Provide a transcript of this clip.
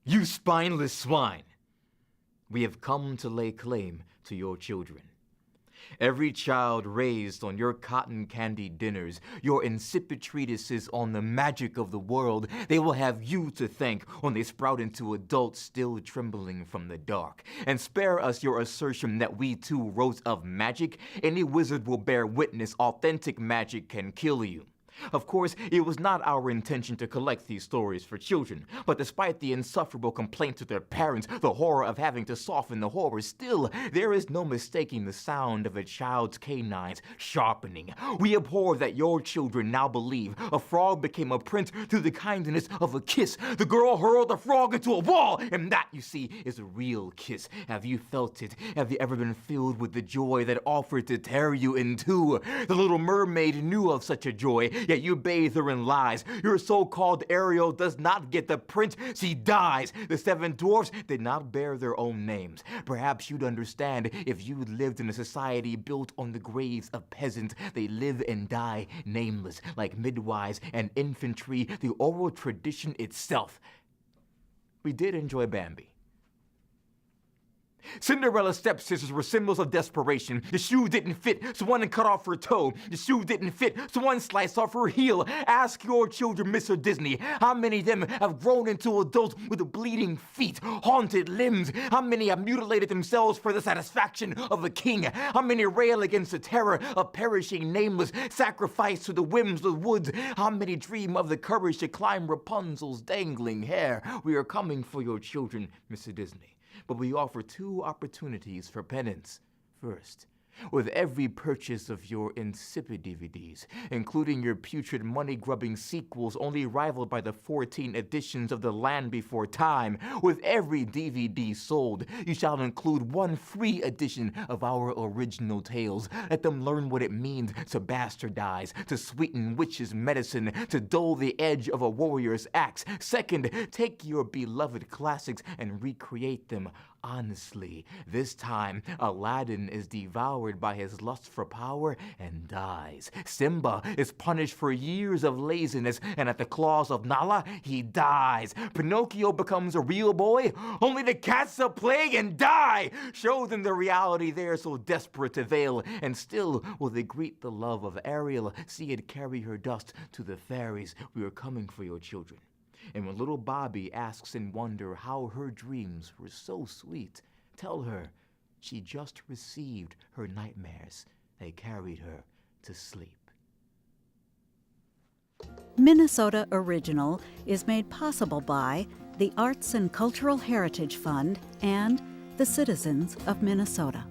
You spineless swine! We have come to lay claim to your children. Every child raised on your cotton candy dinners, your insipid treatises on the magic of the world, they will have you to thank when they sprout into adults still trembling from the dark. And spare us your assertion that we too wrote of magic. Any wizard will bear witness authentic magic can kill you. Of course, it was not our intention to collect these stories for children, but despite the insufferable complaints of their parents, the horror of having to soften the horror, still, there is no mistaking the sound of a child's canines sharpening. We abhor that your children now believe a frog became a prince through the kindness of a kiss. The girl hurled the frog into a wall, and that, you see, is a real kiss. Have you felt it? Have you ever been filled with the joy that offered to tear you in two? The Little Mermaid knew of such a joy, yet you bathe her in lies. Your so-called Ariel does not get the prince, she dies. The 7 dwarfs did not bear their own names. Perhaps you'd understand if you lived in a society built on the graves of peasants. They live and die nameless, like midwives and infantry, the oral tradition itself. We did enjoy Bambi. Cinderella's stepsisters were symbols of desperation. The shoe didn't fit, so one cut off her toe. The shoe didn't fit, so one sliced off her heel. Ask your children, Mr. Disney, how many of them have grown into adults with bleeding feet, haunted limbs? How many have mutilated themselves for the satisfaction of a king? How many rail against the terror of perishing nameless, sacrificed to the whims of the woods? How many dream of the courage to climb Rapunzel's dangling hair? We are coming for your children, Mr. Disney. But we offer 2 opportunities for penance. First, with every purchase of your insipid DVDs, including your putrid money-grubbing sequels only rivaled by the 14 editions of The Land Before Time, with every DVD sold, you shall include 1 free edition of our original tales. Let them learn what it means to bastardize, to sweeten witches' medicine, to dull the edge of a warrior's axe. Second, take your beloved classics and recreate them honestly. This time, Aladdin is devoured by his lust for power and dies. Simba is punished for years of laziness, and at the claws of Nala, he dies. Pinocchio becomes a real boy, only to catch the plague and die. Show them the reality they're so desperate to veil, and still will they greet the love of Ariel, see it carry her dust to the fairies. We are coming for your children. And when little Bobby asks in wonder how her dreams were so sweet, tell her she just received her nightmares. They carried her to sleep. Minnesota Original is made possible by the Arts and Cultural Heritage Fund and the citizens of Minnesota.